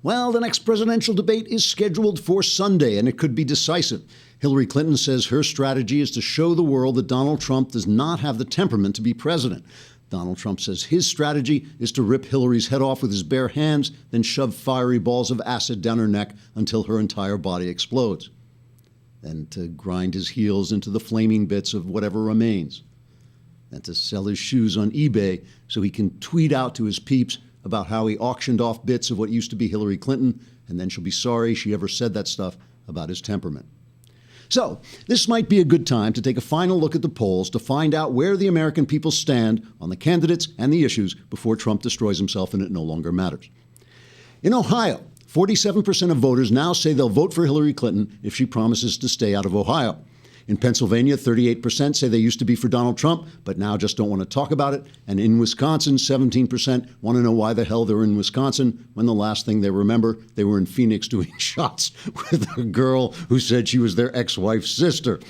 Well, the next presidential debate is scheduled for Sunday, and it could be decisive. Hillary Clinton says her strategy is to show the world that Donald Trump does not have the temperament to be president. Donald Trump says his strategy is to rip Hillary's head off with his bare hands, then shove fiery balls of acid down her neck until her entire body explodes. Then to grind his heels into the flaming bits of whatever remains. And to sell his shoes on eBay so he can tweet out to his peeps about how he auctioned off bits of what used to be Hillary Clinton, and then she'll be sorry she ever said that stuff about his temperament. So, this might be a good time to take a final look at the polls to find out where the American people stand on the candidates and the issues before Trump destroys himself and it no longer matters. In Ohio, 47% of voters now say they'll vote for Hillary Clinton if she promises to stay out of Ohio. In Pennsylvania, 38% say they used to be for Donald Trump, but now just don't want to talk about it. And in Wisconsin, 17% want to know why the hell they're in Wisconsin when the last thing they remember, they were in Phoenix doing shots with a girl who said she was their ex-wife's sister.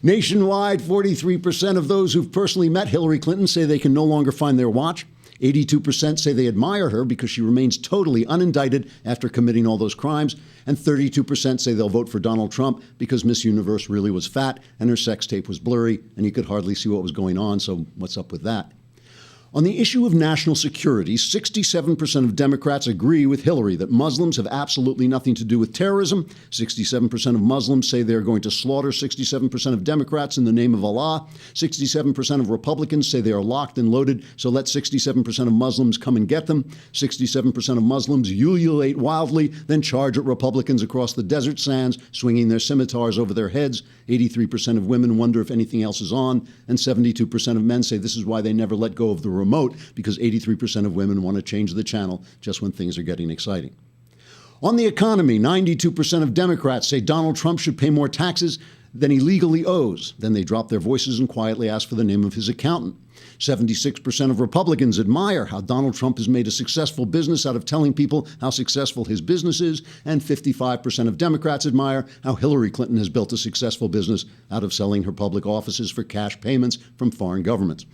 Nationwide, 43% of those who've personally met Hillary Clinton say they can no longer find their watch. 82% say they admire her because she remains totally unindicted after committing all those crimes. And 32% say they'll vote for Donald Trump because Miss Universe really was fat and her sex tape was blurry and you could hardly see what was going on, so what's up with that? On the issue of national security, 67% of Democrats agree with Hillary that Muslims have absolutely nothing to do with terrorism. 67% of Muslims say they're going to slaughter 67% of Democrats in the name of Allah. 67% of Republicans say they are locked and loaded, so let 67% of Muslims come and get them. 67% of Muslims ululate wildly, then charge at Republicans across the desert sands, swinging their scimitars over their heads. 83% of women wonder if anything else is on, and 72% of men say this is why they never let go of the remote, because 83% of women want to change the channel just when things are getting exciting. On the economy, 92% of Democrats say Donald Trump should pay more taxes than he legally owes. Then they drop their voices and quietly ask for the name of his accountant. 76% of Republicans admire how Donald Trump has made a successful business out of telling people how successful his business is, and 55% of Democrats admire how Hillary Clinton has built a successful business out of selling her public offices for cash payments from foreign governments.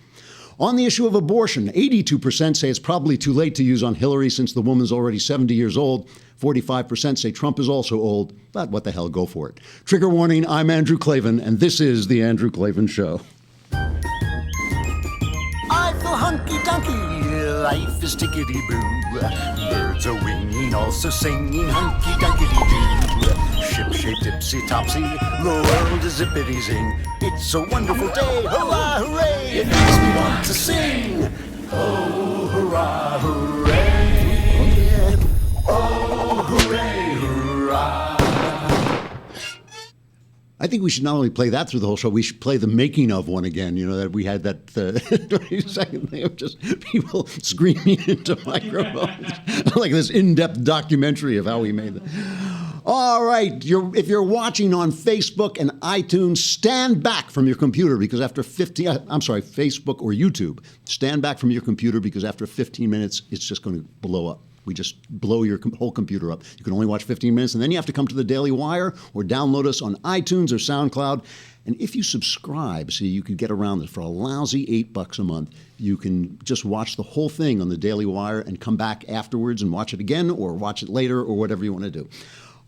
On the issue of abortion, 82% say it's probably too late to use on Hillary since the woman's already 70 years old. 45% say Trump is also old, but what the hell, go for it. Trigger warning, I'm Andrew Klavan, and this is The Andrew Klavan Show. I feel hunky-dunky, life is tickety-boo. Birds are winging, also singing hunky-dunky-doo. Ship-shaped, ipsy-topsy, the world is zippity-zing. It's a wonderful day, hurrah, hooray! It makes me want to sing. Oh, hurrah, hooray! Oh, hooray, hurrah! I think we should not only play that through the whole show, we should play the making of one again. You know, that we had that 20-second thing of just people screaming into microphones. Like this in-depth documentary of how we made it. All right, if you're watching on Facebook and iTunes, stand back from your computer because after Facebook or YouTube, stand back from your computer because after 15 minutes, it's just going to blow up. We just blow your whole computer up. You can only watch 15 minutes, and then you have to come to the Daily Wire or download us on iTunes or SoundCloud. And if you subscribe, so you can get around this for a lousy $8 a month, you can just watch the whole thing on the Daily Wire and come back afterwards and watch it again or watch it later or whatever you want to do.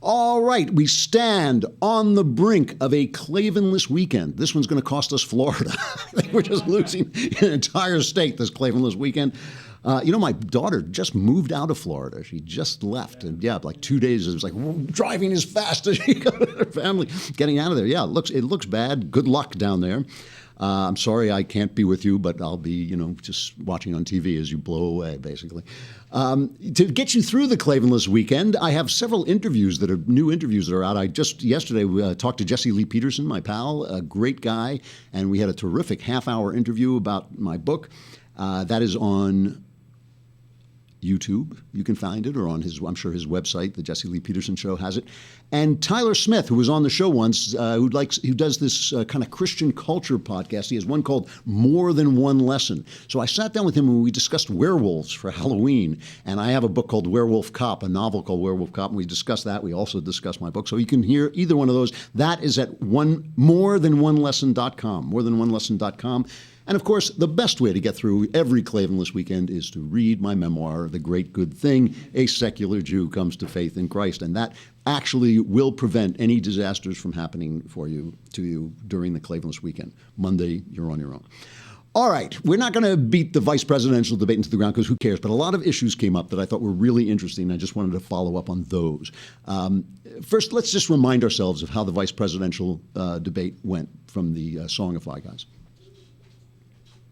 All right, we stand on the brink of a Klavanless weekend. This one's going to cost us Florida. I think we're just losing an entire state this Klavanless weekend. My daughter just moved out of Florida. She just left. And like 2 days, it was like driving as fast as she could, her family getting out of there. Yeah, it looks bad. Good luck down there. I'm sorry I can't be with you, but I'll be, just watching on TV as you blow away, basically. To get you through the Klavanless weekend, I have several new interviews that are out. I just yesterday talked to Jesse Lee Peterson, my pal, a great guy, and we had a terrific half-hour interview about my book. That is on YouTube. You can find it, or on I'm sure his website, the Jesse Lee Peterson Show has it. And Tyler Smith, who was on the show once, who does this kind of Christian culture podcast. He has one called More Than One Lesson. So I sat down with him and we discussed werewolves for Halloween. And I have a book called Werewolf Cop, a novel called Werewolf Cop, and we discussed that. We also discussed my book. So you can hear either one of those. That is at morethanonelesson.com, morethanonelesson.com. And of course, the best way to get through every Klavanless weekend is to read my memoir, The Great Good Thing, A Secular Jew Comes to Faith in Christ. And that actually will prevent any disasters from happening to you during the Klavanless weekend. Monday, you're on your own. All right, we're not going to beat the vice presidential debate into the ground because who cares? But a lot of issues came up that I thought were really interesting. I just wanted to follow up on those. First, let's just remind ourselves of how the vice presidential debate went from the Song of Five Guys.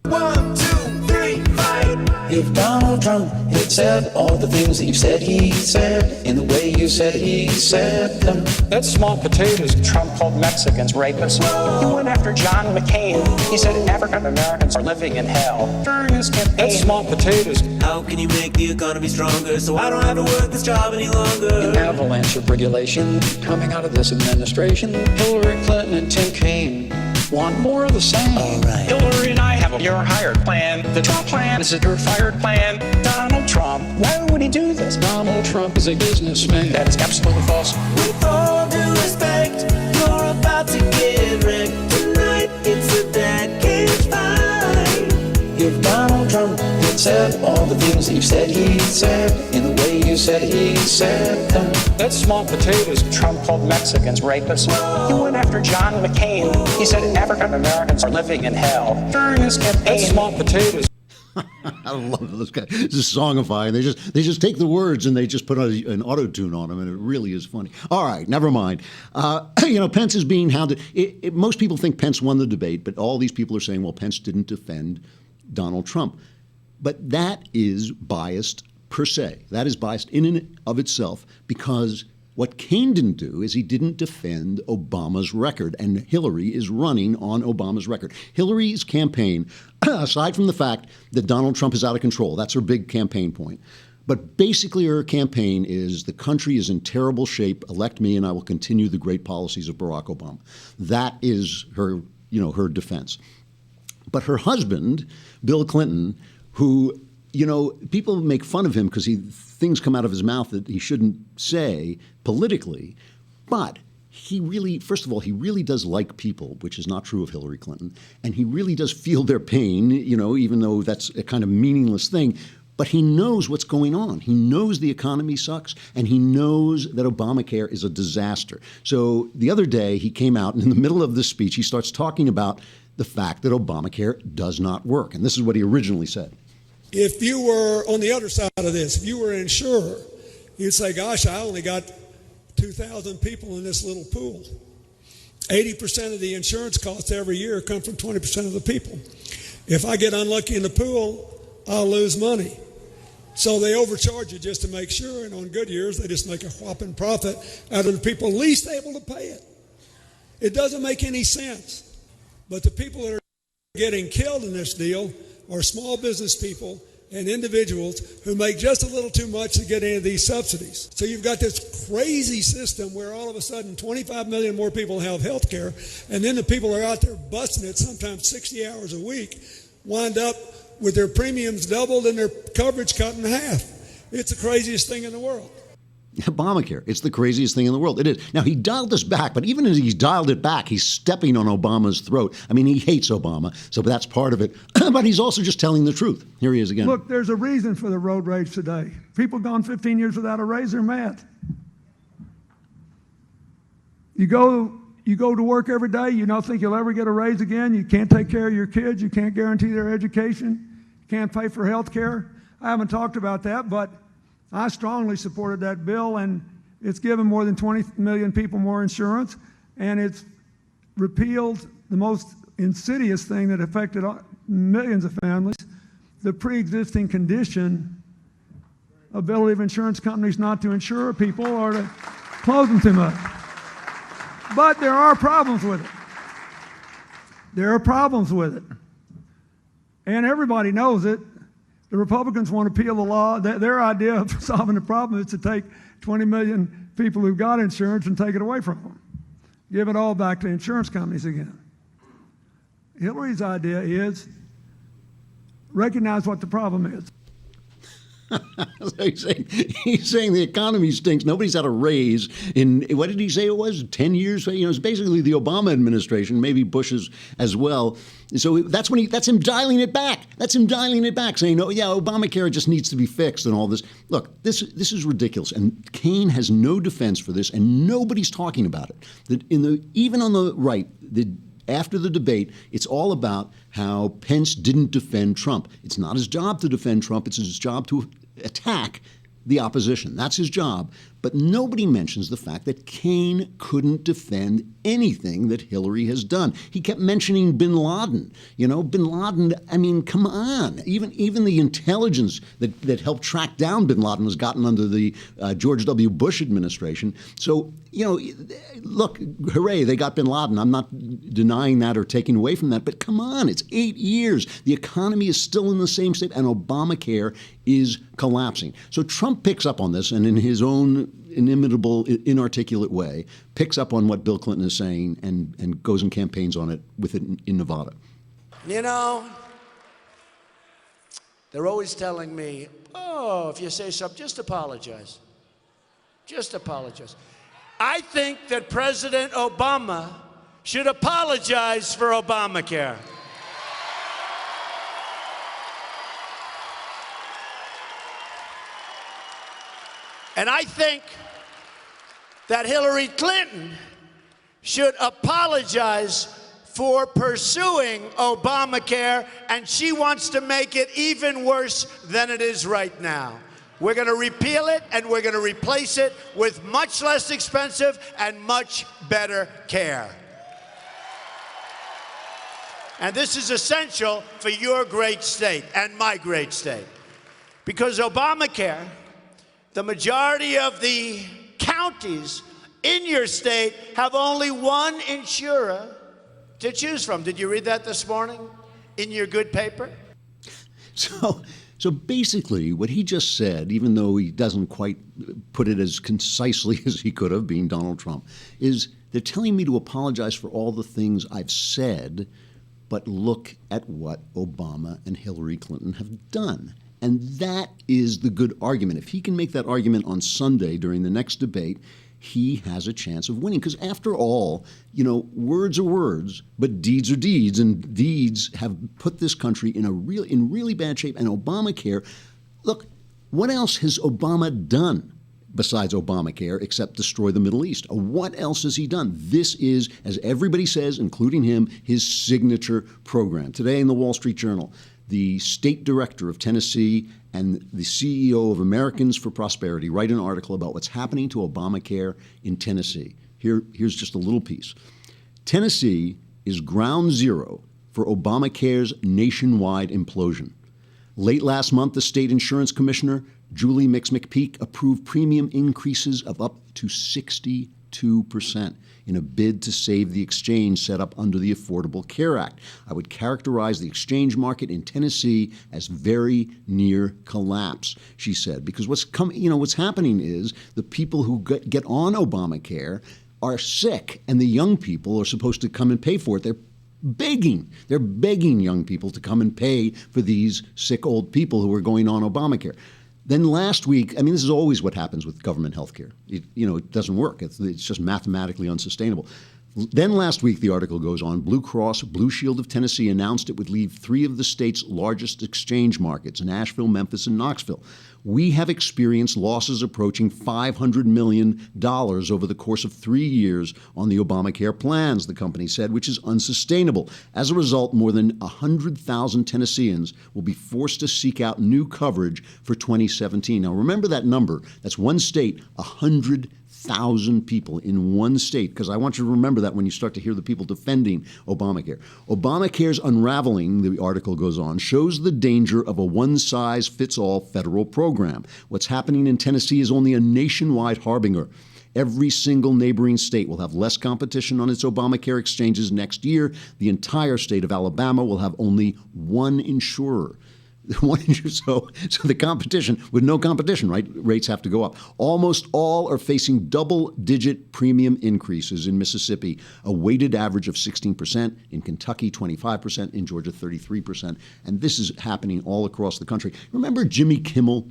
1, 2, 3, fight. If Donald Trump had said all the things that you said he said, in the way you said he said them. That's small potatoes. Trump called Mexicans rapists. He went after John McCain. He said African Americans are living in hell during his campaign. That's small potatoes. How can you make the economy stronger so I don't have to work this job any longer? An avalanche of regulation coming out of this administration. Hillary Clinton and Tim Kaine want more of the same. All right. Hillary and I have your hired plan. The Trump plan is your fired plan. Donald Trump, why would he do this? Donald Trump is a businessman. That is absolutely false. With all due respect, you're about to get wrecked tonight. It's a decade fight. If Donald Trump had said all the things that you said he said, in the way you said he said them. That's small potatoes. Trump called Mexicans rapists. He went after John McCain. He said African Americans are living in hell during his campaign. That's small potatoes. I love those guys. It's a songify. They just take the words and they just put an auto-tune on them, and it really is funny. All right, never mind. Pence is being hounded. Most people think Pence won the debate, but all these people are saying, well, Pence didn't defend Donald Trump. But that is biased per se. That is biased in and of itself, because what Kaine didn't do is he didn't defend Obama's record, and Hillary is running on Obama's record. Hillary's campaign, aside from the fact that Donald Trump is out of control, that's her big campaign point. But basically her campaign is the country is in terrible shape, elect me and I will continue the great policies of Barack Obama. That is her defense. But her husband, Bill Clinton, who, people make fun of him because things come out of his mouth that he shouldn't say politically, but he really does like people, which is not true of Hillary Clinton, and he really does feel their pain, even though that's a kind of meaningless thing. But he knows what's going on. He knows the economy sucks, and he knows that Obamacare is a disaster. So the other day, he came out, and in the middle of the speech, he starts talking about the fact that Obamacare does not work. And this is what he originally said. If you were on the other side of this, if you were an insurer, you'd say, gosh, I only got 2,000 people in this little pool. 80% of the insurance costs every year come from 20% of the people. If I get unlucky in the pool, I'll lose money. So they overcharge you just to make sure, and on good years, they just make a whopping profit out of the people least able to pay it. It doesn't make any sense. But the people that are getting killed in this deal are small business people and individuals who make just a little too much to get any of these subsidies. So you've got this crazy system where all of a sudden 25 million more people have health care, and then the people are out there busting it sometimes 60 hours a week, wind up with their premiums doubled and their coverage cut in half. It's the craziest thing in the world. Obamacare. It's the craziest thing in the world. It is. Now, he dialed this back, but even as he's dialed it back, he's stepping on Obama's throat. I mean, he hates Obama, so that's part of it. But he's also just telling the truth. Here he is again. Look, there's a reason for the road rage today. People gone 15 years without a raise, they're mad. You go to work every day, you don't think you'll ever get a raise again. You can't take care of your kids. You can't guarantee their education. You can't pay for health care. I haven't talked about that, but I strongly supported that bill, and it's given more than 20 million people more insurance, and it's repealed the most insidious thing that affected millions of families, the pre-existing condition ability of insurance companies not to insure people or to close them too much. But there are problems with it. There are problems with it. And everybody knows it. The Republicans want to repeal the law. Their idea of solving the problem is to take 20 million people who've got insurance and take it away from them. Give it all back to insurance companies again. Hillary's idea is recognize what the problem is. So he's saying the economy stinks. Nobody's had a raise in, what did he say it was, 10 years? You know, it's basically the Obama administration, maybe Bush's as well. So that's him dialing it back. That's him dialing it back, saying, oh, yeah, Obamacare just needs to be fixed and all this. Look, this is ridiculous. And Kaine has no defense for this, and nobody's talking about it. That even on the right, after the debate, it's all about how Pence didn't defend Trump. It's not his job to defend Trump. It's his job to attack the opposition. That's his job. But nobody mentions the fact that Kaine couldn't defend anything that Hillary has done. He kept mentioning bin Laden. You know, bin Laden, I mean, come on. Even the intelligence that helped track down bin Laden was gotten under the George W. Bush administration. So, you know, look, hooray, they got bin Laden. I'm not denying that or taking away from that. But come on, it's 8 years. The economy is still in the same state, and Obamacare is collapsing. So Trump picks up on this, and in his own inimitable, inarticulate way, picks up on what Bill Clinton is saying and goes and campaigns on it with it in Nevada. You know, they're always telling me, oh, if you say something, just apologize. Just apologize. I think that President Obama should apologize for Obamacare. And I think that Hillary Clinton should apologize for pursuing Obamacare, and she wants to make it even worse than it is right now. We're going to repeal it, and we're going to replace it with much less expensive and much better care. And this is essential for your great state and my great state. Because Obamacare, the majority of the counties in your state have only one insurer to choose from. Did you read that this morning in your good paper? So basically, what he just said, even though he doesn't quite put it as concisely as he could have, being Donald Trump, is they're telling me to apologize for all the things I've said, but look at what Obama and Hillary Clinton have done. And that is the good argument. If he can make that argument on Sunday during the next debate, he has a chance of winning. Because after all, you know, words are words, but deeds are deeds. And deeds have put this country in really bad shape. And Obamacare, look, what else has Obama done besides Obamacare except destroy the Middle East? What else has he done? This is, as everybody says, including him, his signature program. Today in the Wall Street Journal, the state director of Tennessee and the CEO of Americans for Prosperity write an article about what's happening to Obamacare in Tennessee. Here's just a little piece. Tennessee is ground zero for Obamacare's nationwide implosion. Late last month, the state insurance commissioner, Julie Mix McPeak, approved premium increases of up to 62% in a bid to save the exchange set up under the Affordable Care Act. I would characterize the exchange market in Tennessee as very near collapse, she said, because what's happening is the people who get on Obamacare are sick, and the young people are supposed to come and pay for it. They're begging young people to come and pay for these sick old people who are going on Obamacare. Then last week, I mean, this is always what happens with government health care. It doesn't work. It's just mathematically unsustainable. Then last week, the article goes on, Blue Cross Blue Shield of Tennessee announced it would leave 3 of the state's largest exchange markets, Nashville, Memphis, and Knoxville. We have experienced losses approaching $500 million over the course of 3 years on the Obamacare plans, the company said, which is unsustainable. As a result, more than 100,000 Tennesseans will be forced to seek out new coverage for 2017. Now, remember that number. That's one state, 100,000 people in one state, because I want you to remember that when you start to hear the people defending Obamacare. Obamacare's unraveling, the article goes on, shows the danger of a one-size-fits-all federal program. What's happening in Tennessee is only a nationwide harbinger. Every single neighboring state will have less competition on its Obamacare exchanges next year. The entire state of Alabama will have only one insurer. So the competition, with no competition, right, rates have to go up. Almost all are facing double-digit premium increases in Mississippi, a weighted average of 16%, in Kentucky 25%, in Georgia 33%. And this is happening all across the country. Remember Jimmy Kimmel?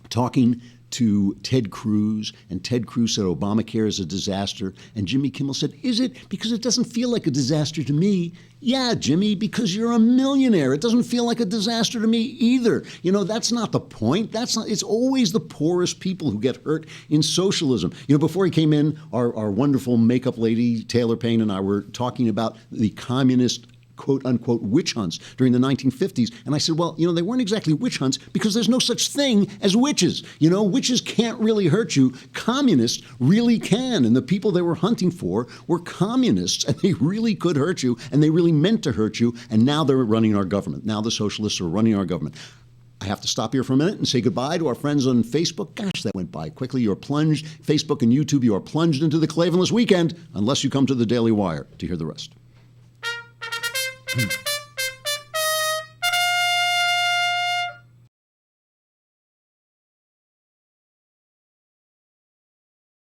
talking to Ted Cruz, and Ted Cruz said Obamacare is a disaster, and Jimmy Kimmel said, is it? Because it doesn't feel like a disaster to me. Yeah, Jimmy, because you're a millionaire. It doesn't feel like a disaster to me either. You know, that's not the point. It's always the poorest people who get hurt in socialism. You know, before he came in, our wonderful makeup lady, Taylor Payne, and I were talking about the communist quote-unquote witch hunts during the 1950s. And I said, well, you know, they weren't exactly witch hunts because there's no such thing as witches. You know, witches can't really hurt you. Communists really can. And the people they were hunting for were communists, and they really could hurt you, and they really meant to hurt you. And now they're running our government. Now the socialists are running our government. I have to stop here for a minute and say goodbye to our friends on Facebook. Gosh, that went by quickly. You're plunged, Facebook and YouTube, you are plunged into the Klavanless weekend, unless you come to the Daily Wire to hear the rest.